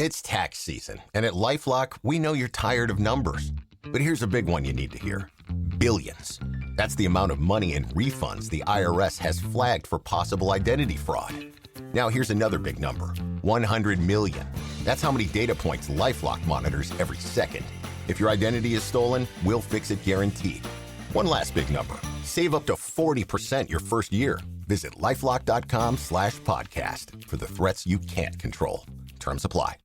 It's tax season, and at LifeLock, we know you're tired of numbers. But here's a big one you need to hear. Billions. That's the amount of money in refunds the IRS has flagged for possible identity fraud. Now here's another big number. 100 million. That's how many data points LifeLock monitors every second. If your identity is stolen, we'll fix it guaranteed. One last big number. Save up to 40% your first year. Visit lifelock.com/podcast for the threats you can't control. Terms apply.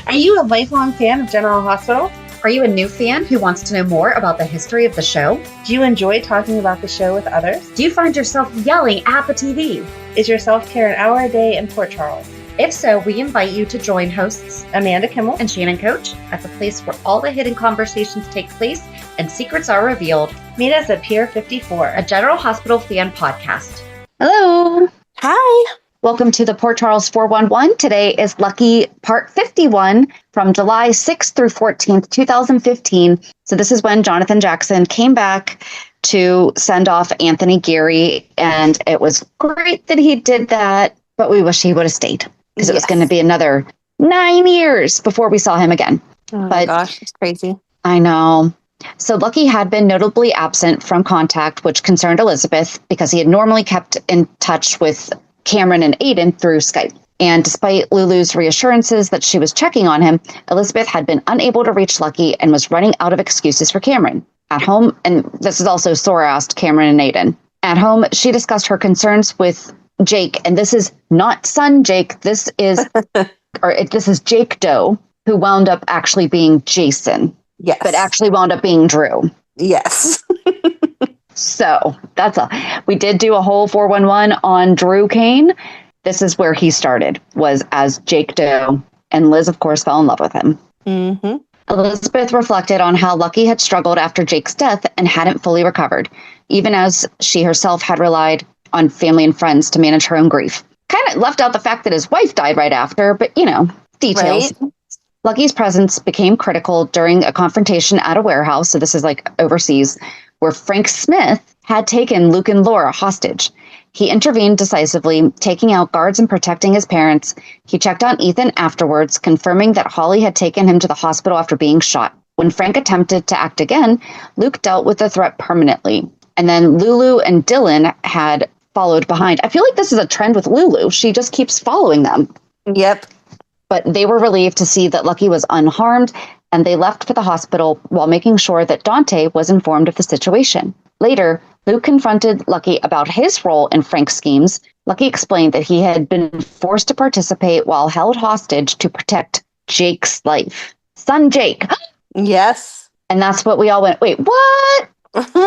Are you a lifelong fan of General Hospital? Are you a new fan who wants to know more about the history of the show? Do you enjoy talking about the show with others? Do you find yourself yelling at the TV? Is your self-care an hour a day in Port Charles? If so, we invite you to join hosts Amanda Kimmel and Shannon Coach at the place where all the hidden conversations take place and secrets are revealed. Meet us at Pier 54, a General Hospital fan podcast. Hello. Hi. Welcome to the Port Charles 411. Today is Lucky Part 51 from July 6th through 14th, 2015. So this is when Jonathan Jackson came back to send off Anthony Geary. And it was great that he did that, but we wish he would have stayed because it was going to be another 9 years before we saw him again. Oh my gosh, it's crazy. I know. So Lucky had been notably absent from contact, which concerned Elizabeth because he had normally kept in touch with Cameron and Aiden through Skype. And despite Lulu's reassurances that she was checking on him, Elizabeth had been unable to reach Lucky and was running out of excuses for Cameron. At home, and this is also Sora asked Cameron and Aiden. At home, she discussed her concerns with Jake, and this is not son Jake. This is this is Jake Doe, who wound up actually being Jason. Yes. But actually wound up being Drew. Yes. So we did do a whole 411 on Drew Kane. This is where he started, was as Jake Doe. And Liz, of course, fell in love with him. Mm-hmm. Elizabeth reflected on how Lucky had struggled after Jake's death and hadn't fully recovered, even as she herself had relied on family and friends to manage her own grief. Kind of left out the fact that his wife died right after, but, details. Right. Lucky's presence became critical during a confrontation at a warehouse, so this is like overseas, where Frank Smith had taken Luke and Laura hostage. He intervened decisively, taking out guards and protecting his parents. He checked on Ethan afterwards, confirming that Holly had taken him to the hospital after being shot. When Frank attempted to act again, Luke dealt with the threat permanently. And then Lulu and Dylan had followed behind. I feel like this is a trend with Lulu. She just keeps following them. Yep. But they were relieved to see that Lucky was unharmed, and they left for the hospital while making sure that Dante was informed of the situation. Later, Luke confronted Lucky about his role in Frank's schemes. Lucky explained that he had been forced to participate while held hostage to protect Jake's life. Son Jake. Yes. And that's what we all went, wait, what?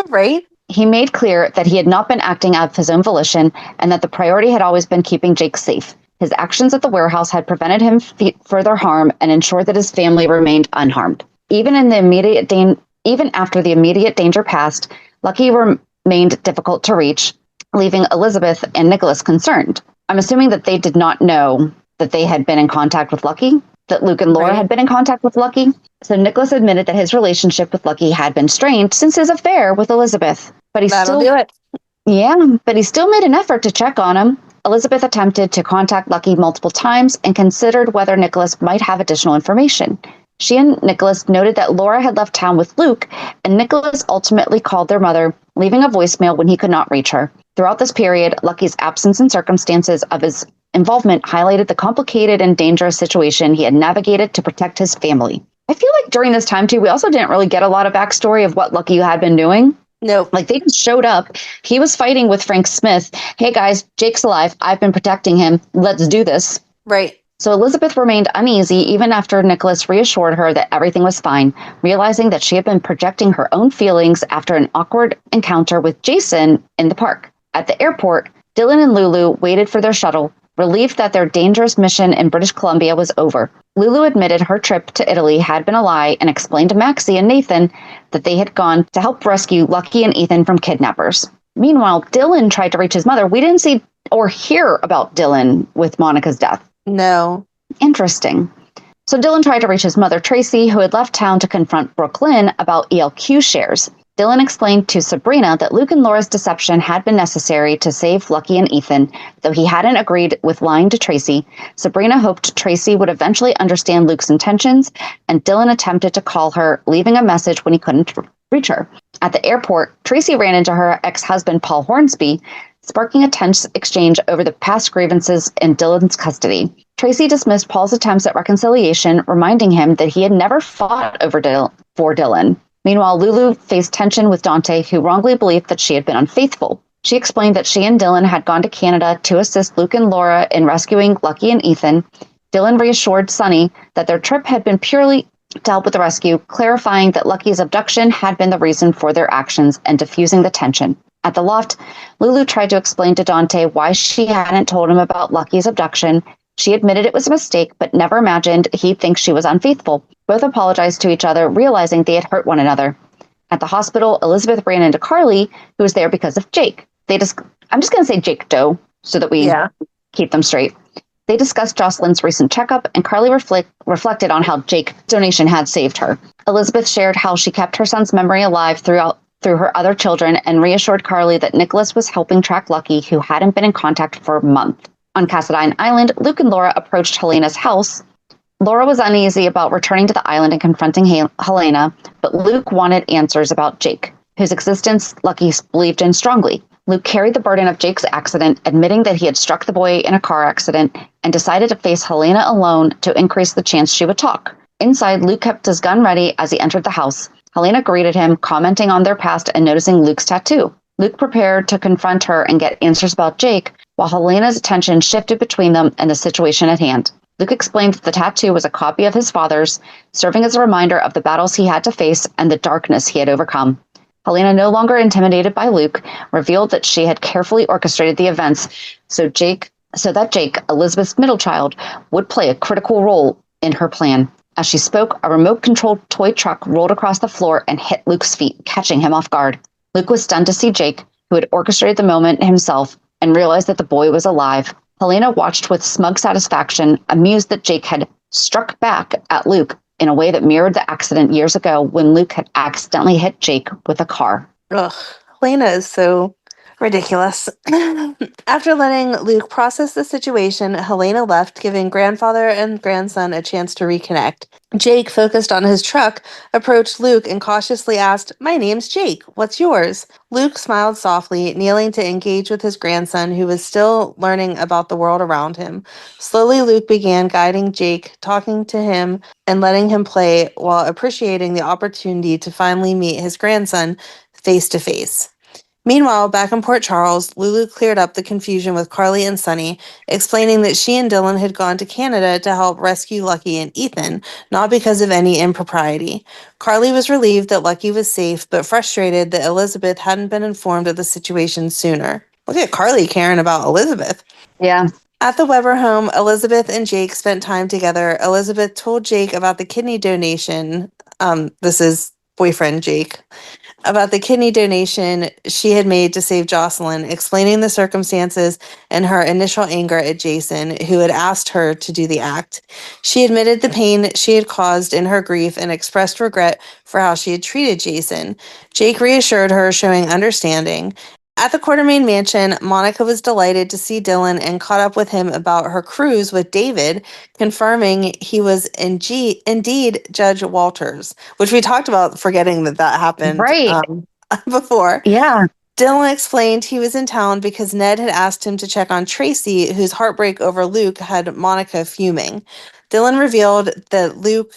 Right. He made clear that he had not been acting out of his own volition and that the priority had always been keeping Jake safe. His actions at the warehouse had prevented him further harm and ensured that his family remained unharmed. Even after the immediate danger passed, Lucky remained difficult to reach, leaving Elizabeth and Nikolas concerned. I'm assuming that they did not know that they had been in contact with Lucky, that Luke and Laura had been in contact with Lucky. So Nikolas admitted that his relationship with Lucky had been strained since his affair with Elizabeth. But he That'll do it. Yeah, but he still made an effort to check on him. Elizabeth attempted to contact Lucky multiple times and considered whether Nikolas might have additional information. She and Nikolas noted that Laura had left town with Luke, and Nikolas ultimately called their mother, leaving a voicemail when he could not reach her. Throughout this period, Lucky's absence and circumstances of his involvement highlighted the complicated and dangerous situation he had navigated to protect his family. I feel like during this time, too, we also didn't really get a lot of backstory of what Lucky had been doing. No. Like, they just showed up. He was fighting with Frank Smith. Hey, guys, Jake's alive. I've been protecting him. Let's do this. Right. So Elizabeth remained uneasy even after Nikolas reassured her that everything was fine, realizing that she had been projecting her own feelings after an awkward encounter with Jason in the park. At the airport, Dylan and Lulu waited for their shuttle, relieved that their dangerous mission in British Columbia was over. Lulu admitted her trip to Italy had been a lie and explained to Maxie and Nathan that they had gone to help rescue Lucky and Ethan from kidnappers. Meanwhile, Dylan tried to reach his mother. We didn't see or hear about Dylan with Monica's death. No. Interesting. So Dylan tried to reach his mother, Tracy, who had left town to confront Brooklyn about ELQ shares. Dylan explained to Sabrina that Luke and Laura's deception had been necessary to save Lucky and Ethan, though he hadn't agreed with lying to Tracy. Sabrina hoped Tracy would eventually understand Luke's intentions, and Dylan attempted to call her, leaving a message when he couldn't reach her. At the airport, Tracy ran into her ex-husband Paul Hornsby, sparking a tense exchange over the past grievances in Dylan's custody. Tracy dismissed Paul's attempts at reconciliation, reminding him that he had never fought for Dylan. Meanwhile, Lulu faced tension with Dante, who wrongly believed that she had been unfaithful. She explained that she and Dylan had gone to Canada to assist Luke and Laura in rescuing Lucky and Ethan. Dylan reassured Sunny that their trip had been purely to help with the rescue, clarifying that Lucky's abduction had been the reason for their actions and diffusing the tension. At the loft, Lulu tried to explain to Dante why she hadn't told him about Lucky's abduction. She admitted it was a mistake, but never imagined he'd think she was unfaithful. Both apologized to each other, realizing they had hurt one another. At the hospital, Elizabeth ran into Carly, who was there because of Jake. I'm just going to say Jake Doe, so that we keep them straight. They discussed Jocelyn's recent checkup, and Carly reflected on how Jake's donation had saved her. Elizabeth shared how she kept her son's memory alive through her other children, and reassured Carly that Nikolas was helping track Lucky, who hadn't been in contact for a month. On Cassadine Island, Luke and Laura approached Helena's house. Laura was uneasy about returning to the island and confronting Helena, but Luke wanted answers about Jake, whose existence Lucky believed in strongly. Luke carried the burden of Jake's accident, admitting that he had struck the boy in a car accident, and decided to face Helena alone to increase the chance she would talk. Inside, Luke kept his gun ready as he entered the house. Helena greeted him, commenting on their past and noticing Luke's tattoo. Luke prepared to confront her and get answers about Jake, while Helena's attention shifted between them and the situation at hand. Luke explained that the tattoo was a copy of his father's, serving as a reminder of the battles he had to face and the darkness he had overcome. Helena, no longer intimidated by Luke, revealed that she had carefully orchestrated the events so that Jake, Elizabeth's middle child, would play a critical role in her plan. As she spoke, a remote-controlled toy truck rolled across the floor and hit Luke's feet, catching him off guard. Luke was stunned to see Jake, who had orchestrated the moment himself, and realized that the boy was alive. Helena watched with smug satisfaction, amused that Jake had struck back at Luke in a way that mirrored the accident years ago when Luke had accidentally hit Jake with a car. Ugh, Helena is so ridiculous. After letting Luke process the situation, Helena left, giving grandfather and grandson a chance to reconnect. Jake, focused on his truck, approached Luke and cautiously asked, "My name's Jake. What's yours?" Luke smiled softly, kneeling to engage with his grandson, who was still learning about the world around him. Slowly, Luke began guiding Jake, talking to him and letting him play while appreciating the opportunity to finally meet his grandson face to face. Meanwhile, back in Port Charles, Lulu cleared up the confusion with Carly and Sunny, explaining that she and Dylan had gone to Canada to help rescue Lucky and Ethan, not because of any impropriety. Carly was relieved that Lucky was safe, but frustrated that Elizabeth hadn't been informed of the situation sooner. Look at Carly caring about Elizabeth. Yeah. At the Weber home, Elizabeth and Jake spent time together. Elizabeth told Jake about the kidney donation. This is boyfriend Jake. About the kidney donation she had made to save Jocelyn, explaining the circumstances and her initial anger at Jason, who had asked her to do the act. She admitted the pain she had caused in her grief and expressed regret for how she had treated Jason. Jake reassured her, showing understanding. At the Quartermain mansion, Monica was delighted to see Dylan and caught up with him about her cruise with David, confirming he was indeed Judge Walters, which we talked about forgetting that happened before. Yeah. Dylan explained he was in town because Ned had asked him to check on Tracy, whose heartbreak over Luke had Monica fuming. Dylan revealed that Luke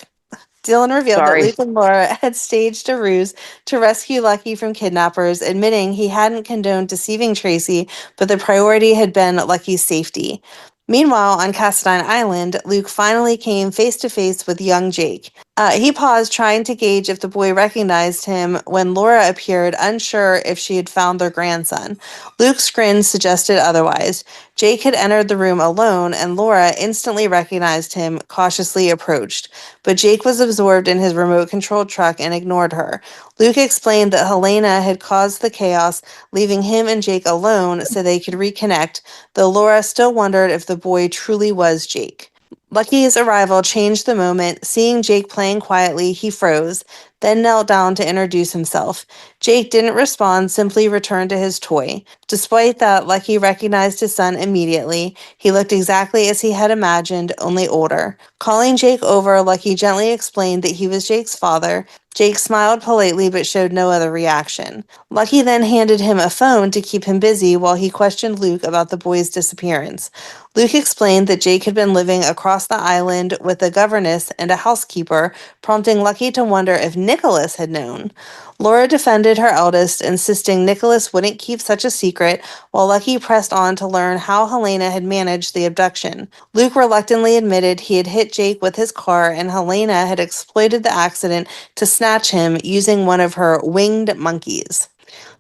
and Laura had staged a ruse to rescue Lucky from kidnappers, admitting he hadn't condoned deceiving Tracy, but the priority had been Lucky's safety. Meanwhile, on Cassadine Island, Luke finally came face-to-face with young Jake. He paused, trying to gauge if the boy recognized him when Laura appeared, unsure if she had found their grandson. Luke's grin suggested otherwise. Jake had entered the room alone, and Laura instantly recognized him, cautiously approached. But Jake was absorbed in his remote-controlled truck and ignored her. Luke explained that Helena had caused the chaos, leaving him and Jake alone so they could reconnect, though Laura still wondered if the boy truly was Jake. Lucky's arrival changed the moment. Seeing Jake playing quietly, he froze. then knelt down to introduce himself. Jake didn't respond, simply returned to his toy. Despite that, Lucky recognized his son immediately. He looked exactly as he had imagined, only older. Calling Jake over, Lucky gently explained that he was Jake's father. Jake smiled politely but showed no other reaction. Lucky then handed him a phone to keep him busy while he questioned Luke about the boy's disappearance. Luke explained that Jake had been living across the island with a governess and a housekeeper, prompting Lucky to wonder if Nikolas had known. Laura defended her eldest, insisting Nikolas wouldn't keep such a secret, while Lucky pressed on to learn how Helena had managed the abduction. Luke reluctantly admitted he had hit Jake with his car and Helena had exploited the accident to snatch him using one of her winged monkeys.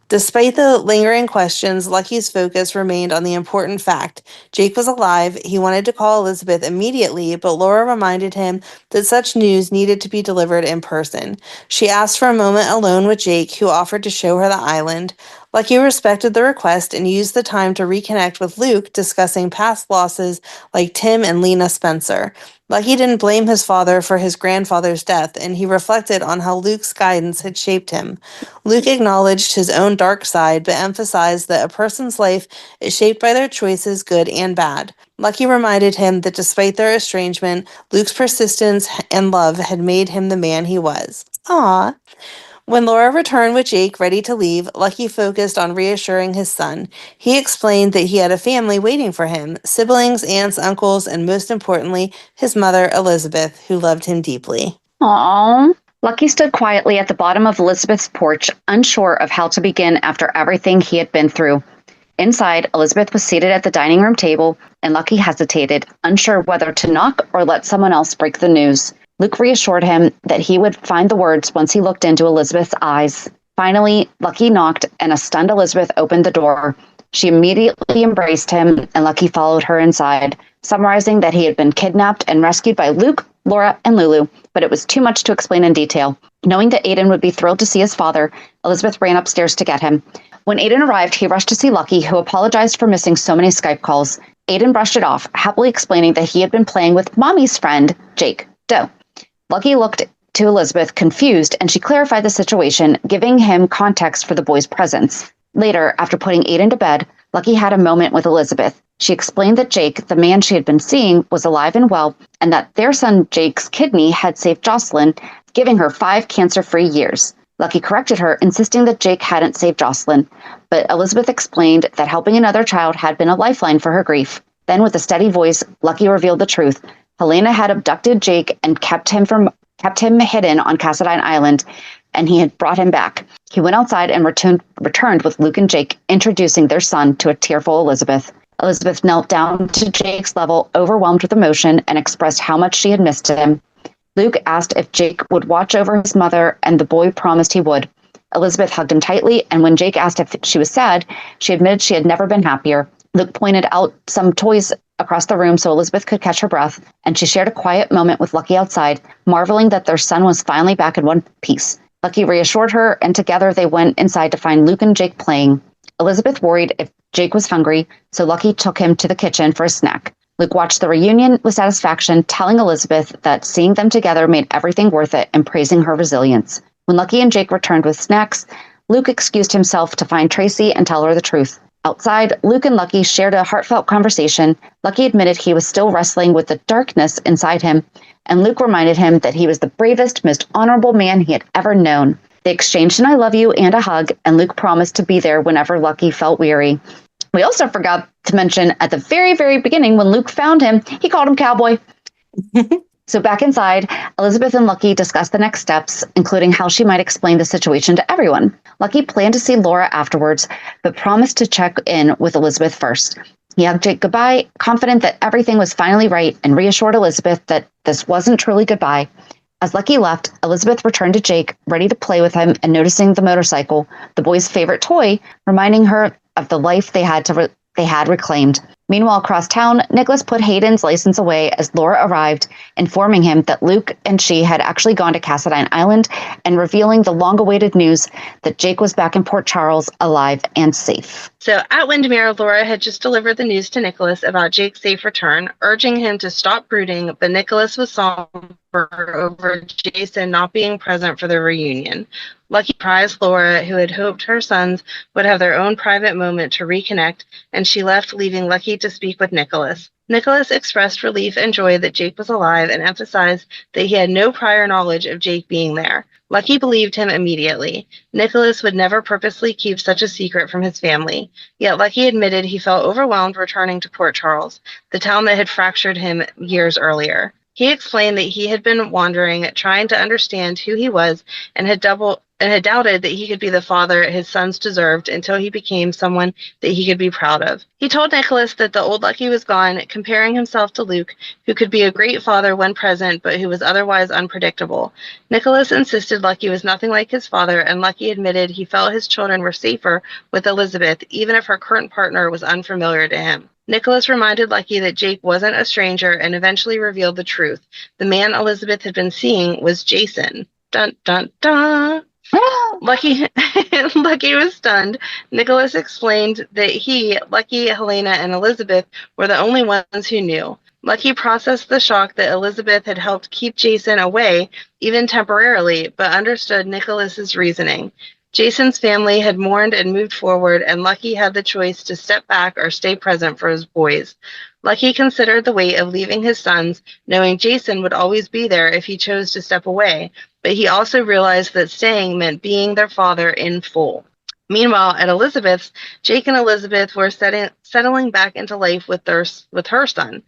Despite the lingering questions, Lucky's focus remained on the important fact. Jake was alive. He wanted to call Elizabeth immediately, but Laura reminded him that such news needed to be delivered in person. She asked for a moment alone with Jake, who offered to show her the island. Lucky respected the request and used the time to reconnect with Luke, discussing past losses like Tim and Lena Spencer. Lucky didn't blame his father for his grandfather's death, and he reflected on how Luke's guidance had shaped him. Luke acknowledged his own dark side, but emphasized that a person's life is shaped by their choices, good and bad. Lucky reminded him that despite their estrangement, Luke's persistence and love had made him the man he was. Aww. When Laura returned with Jake ready to leave, Lucky focused on reassuring his son. He explained that he had a family waiting for him, siblings, aunts, uncles, and most importantly, his mother, Elizabeth, who loved him deeply. Aww. Lucky stood quietly at the bottom of Elizabeth's porch, unsure of how to begin after everything he had been through. Inside, Elizabeth was seated at the dining room table, and Lucky hesitated, unsure whether to knock or let someone else break the news. Luke reassured him that he would find the words once he looked into Elizabeth's eyes. Finally, Lucky knocked, and a stunned Elizabeth opened the door. She immediately embraced him, and Lucky followed her inside, summarizing that he had been kidnapped and rescued by Luke, Laura, and Lulu, but it was too much to explain in detail. Knowing that Aiden would be thrilled to see his father, Elizabeth ran upstairs to get him. When Aiden arrived, he rushed to see Lucky, who apologized for missing so many Skype calls. Aiden brushed it off, happily explaining that he had been playing with Mommy's friend, Jake Doe. Lucky looked to Elizabeth, confused, and she clarified the situation, giving him context for the boy's presence. Later, after putting Aiden to bed, Lucky had a moment with Elizabeth. She explained that Jake, the man she had been seeing, was alive and well, and that their son Jake's kidney had saved Jocelyn, giving her 5 cancer-free years. Lucky corrected her, insisting that Jake hadn't saved Jocelyn, but Elizabeth explained that helping another child had been a lifeline for her grief. Then, with a steady voice, Lucky revealed the truth. Helena had abducted Jake and kept him hidden on Cassadine Island, and he had brought him back. He went outside and returned with Luke and Jake, introducing their son to a tearful Elizabeth. Elizabeth knelt down to Jake's level, overwhelmed with emotion, and expressed how much she had missed him. Luke asked if Jake would watch over his mother, and the boy promised he would. Elizabeth hugged him tightly, and when Jake asked if she was sad, she admitted she had never been happier. Luke pointed out some toys across the room so Elizabeth could catch her breath, and she shared a quiet moment with Lucky outside, marveling that their son was finally back in one piece. Lucky reassured her, and together they went inside to find Luke and Jake playing. Elizabeth worried if Jake was hungry, so Lucky took him to the kitchen for a snack. Luke watched the reunion with satisfaction, telling Elizabeth that seeing them together made everything worth it and praising her resilience. When Lucky and Jake returned with snacks, Luke excused himself to find Tracy and tell her the truth. Outside, Luke and Lucky shared a heartfelt conversation. Lucky admitted he was still wrestling with the darkness inside him, and Luke reminded him that he was the bravest, most honorable man he had ever known. They exchanged an I love you and a hug, and Luke promised to be there whenever Lucky felt weary. We also forgot to mention at the very, very beginning when Luke found him, he called him Cowboy. So back inside, Elizabeth and Lucky discussed the next steps, including how she might explain the situation to everyone. Lucky planned to see Laura afterwards, but promised to check in with Elizabeth first. He hugged Jake goodbye, confident that everything was finally right, and reassured Elizabeth that this wasn't truly goodbye. As Lucky left, Elizabeth returned to Jake, ready to play with him and noticing the motorcycle, the boy's favorite toy, reminding her of the life they had reclaimed. Meanwhile, across town, Nikolas put Hayden's license away as Laura arrived, informing him that Luke and she had actually gone to Cassadine Island and revealing the long-awaited news that Jake was back in Port Charles, alive and safe. So at Windermere, Laura had just delivered the news to Nikolas about Jake's safe return, urging him to stop brooding, but Nikolas was solemn, over Jason not being present for the reunion. Lucky prized Laura, who had hoped her sons would have their own private moment to reconnect, and she left, leaving Lucky to speak with Nikolas. Nikolas expressed relief and joy that Jake was alive and emphasized that he had no prior knowledge of Jake being there. Lucky believed him immediately. Nikolas would never purposely keep such a secret from his family. Yet Lucky admitted he felt overwhelmed returning to Port Charles, the town that had fractured him years earlier. He explained that he had been wandering, trying to understand who he was, and had doubted that he could be the father his sons deserved until he became someone that he could be proud of. He told Nikolas that the old Lucky was gone, comparing himself to Luke, who could be a great father when present, but who was otherwise unpredictable. Nikolas insisted Lucky was nothing like his father, and Lucky admitted he felt his children were safer with Elizabeth, even if her current partner was unfamiliar to him. Nikolas reminded Lucky that Jake wasn't a stranger and eventually revealed the truth. The man Elizabeth had been seeing was Jason. Dun, dun, dun. Lucky was stunned. Nikolas explained that he, Lucky, Helena, and Elizabeth were the only ones who knew. Lucky processed the shock that Elizabeth had helped keep Jason away, even temporarily, but understood Nikolas's reasoning. Jason's family had mourned and moved forward, and Lucky had the choice to step back or stay present for his boys. Lucky considered the weight of leaving his sons, knowing Jason would always be there if he chose to step away, but he also realized that staying meant being their father in full. Meanwhile, at Elizabeth's, Jake and Elizabeth were settling back into life with her son.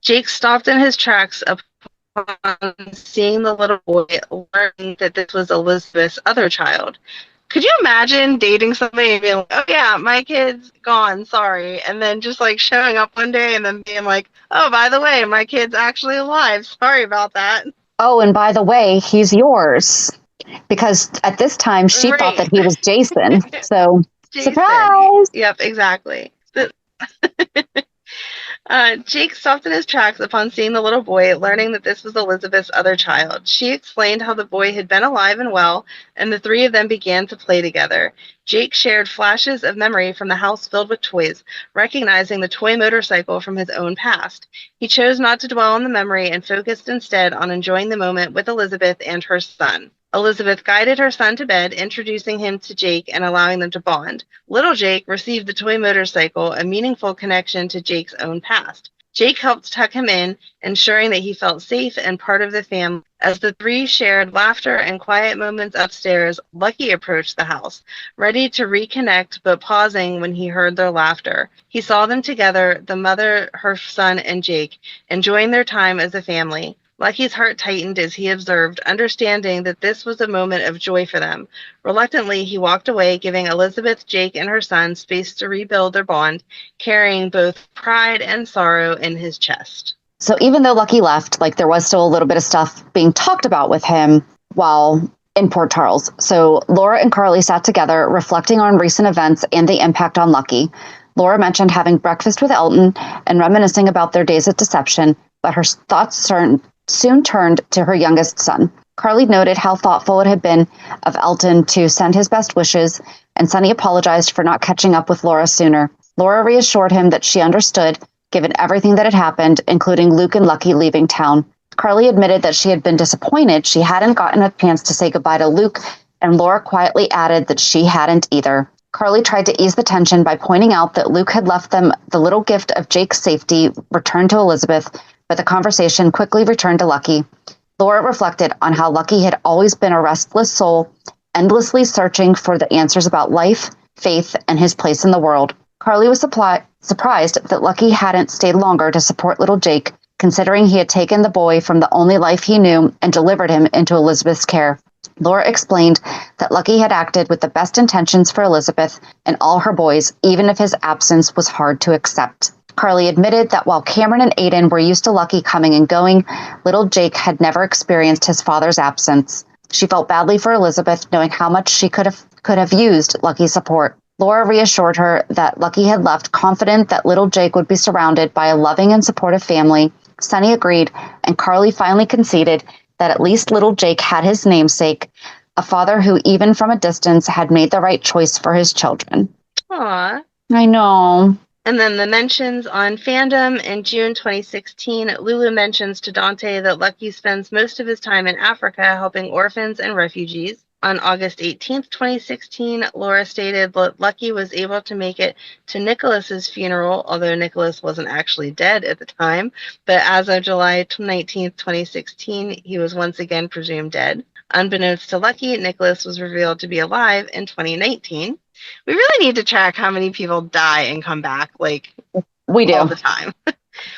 Jake stopped in his tracks upon seeing the little boy, learning that this was Elizabeth's other child. Could you imagine dating somebody and being like, oh yeah, my kid's gone, sorry, and then just like showing up one day and then being like, oh, by the way, my kid's actually alive, sorry about that. Oh, and by the way, he's yours. Because at this time, she thought that he was Jason. So, Jason. Surprise! Yep, exactly. Jake stopped in his tracks upon seeing the little boy, learning that this was Elizabeth's other child. She explained how the boy had been alive and well, and the three of them began to play together. Jake shared flashes of memory from the house filled with toys, recognizing the toy motorcycle from his own past. He chose not to dwell on the memory and focused instead on enjoying the moment with Elizabeth and her son. Elizabeth guided her son to bed, introducing him to Jake and allowing them to bond. Little Jake received the toy motorcycle, a meaningful connection to Jake's own past. Jake helped tuck him in, ensuring that he felt safe and part of the family. As the three shared laughter and quiet moments upstairs, Lucky approached the house, ready to reconnect but pausing when he heard their laughter. He saw them together, the mother, her son, and Jake, enjoying their time as a family. Lucky's heart tightened as he observed, understanding that this was a moment of joy for them. Reluctantly, he walked away, giving Elizabeth, Jake, and her son space to rebuild their bond, carrying both pride and sorrow in his chest. So even though Lucky left, there was still a little bit of stuff being talked about with him while in Port Charles. So Laura and Carly sat together, reflecting on recent events and the impact on Lucky. Laura mentioned having breakfast with Elton and reminiscing about their days at Deception, but her thoughts soon turned to her youngest son. Carly noted how thoughtful it had been of Elton to send his best wishes, and Sonny apologized for not catching up with Laura sooner. Laura reassured him that she understood, given everything that had happened, including Luke and Lucky leaving town. Carly admitted that she had been disappointed she hadn't gotten a chance to say goodbye to Luke, and Laura quietly added that she hadn't either. Carly tried to ease the tension by pointing out that Luke had left them the little gift of Jake's safety, returned to Elizabeth, but the conversation quickly returned to Lucky. Laura reflected on how Lucky had always been a restless soul, endlessly searching for the answers about life, faith, and his place in the world. Carly was surprised that Lucky hadn't stayed longer to support little Jake, considering he had taken the boy from the only life he knew and delivered him into Elizabeth's care. Laura explained that Lucky had acted with the best intentions for Elizabeth and all her boys, even if his absence was hard to accept. Carly admitted that while Cameron and Aiden were used to Lucky coming and going, little Jake had never experienced his father's absence. She felt badly for Elizabeth, knowing how much she could have used Lucky's support. Laura reassured her that Lucky had left confident that little Jake would be surrounded by a loving and supportive family. Sonny agreed, and Carly finally conceded that at least little Jake had his namesake, a father who, even from a distance, had made the right choice for his children. Aww. I know. And then the mentions on fandom in June 2016, Lulu mentions to Dante that Lucky spends most of his time in Africa helping orphans and refugees. On August 18th, 2016, Laura stated that Lucky was able to make it to Nikolas's funeral, although Nikolas wasn't actually dead at the time. But as of July 19th, 2016, he was once again presumed dead. Unbeknownst to Lucky, Nikolas was revealed to be alive in 2019. We really need to track how many people die and come back, like, we do all the time.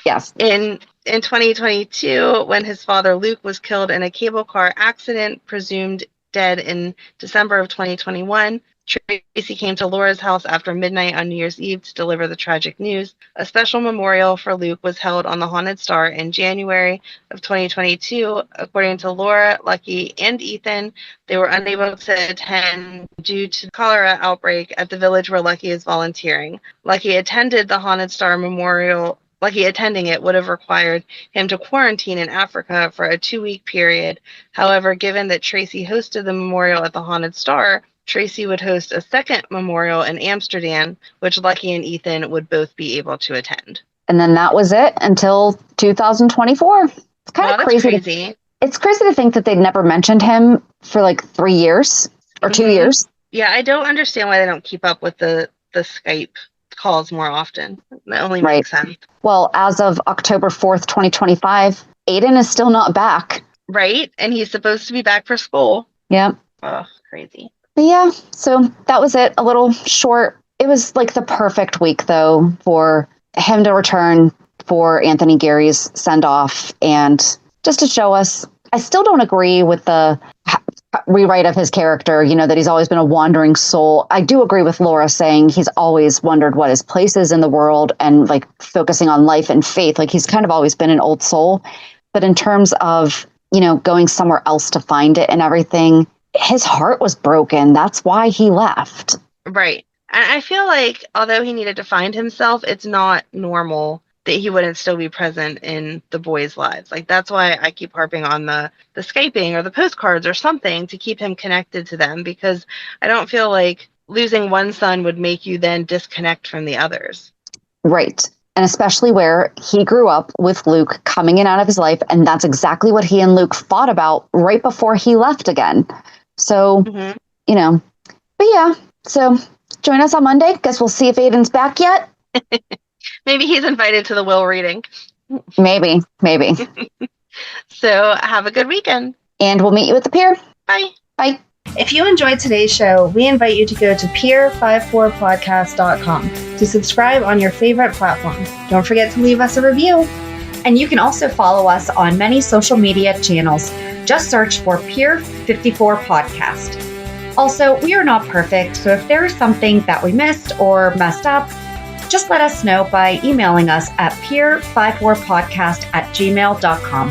Yes. In 2022, when his father Luke was killed in a cable car accident, presumed dead in December of 2021, Tracy came to Laura's house after midnight on New Year's Eve to deliver the tragic news. A special memorial for Luke was held on the Haunted Star in January of 2022. According to Laura, Lucky, and Ethan, they were unable to attend due to the cholera outbreak at the village where Lucky is volunteering. Lucky attended the Haunted Star Memorial. Lucky attending it would have required him to quarantine in Africa for a 2-week period. However, given that Tracy hosted the memorial at the Haunted Star, Tracy would host a second memorial in Amsterdam, which Lucky and Ethan would both be able to attend. And then that was it until 2024. It's kind of crazy. It's crazy to think that they'd never mentioned him for like 3 years or 2 years. Yeah, I don't understand why they don't keep up with the Skype calls more often. That only makes sense. Well, as of October 4th, 2025, Aiden is still not back. Right? And he's supposed to be back for school. Yep. Oh, crazy. But yeah, so that was it. A little short. It was like the perfect week, though, for him to return, for Anthony Geary's send-off, and just to show us. I still don't agree with the rewrite of his character, that he's always been a wandering soul. I do agree with Laura saying he's always wondered what his place is in the world and like focusing on life and faith. Like he's kind of always been an old soul. But in terms of, going somewhere else to find it and everything, his heart was broken. That's why he left. Right. And I feel like although he needed to find himself, it's not normal that he wouldn't still be present in the boys' lives. Like that's why I keep harping on the Skyping or the postcards or something to keep him connected to them, because I don't feel like losing one son would make you then disconnect from the others. Right. And especially where he grew up with Luke coming in and out of his life. And that's exactly what he and Luke fought about right before he left again. So, but yeah, so join us on Monday. Guess we'll see if Aiden's back yet. Maybe he's invited to the will reading. Maybe. So have a good weekend. And we'll meet you at the pier. Bye. Bye. If you enjoyed today's show, we invite you to go to peer54podcast.com to subscribe on your favorite platform. Don't forget to leave us a review. And you can also follow us on many social media channels. Just search for Peer54 Podcast. Also, we are not perfect, so if there is something that we missed or messed up, just let us know by emailing us at peer54podcast@gmail.com.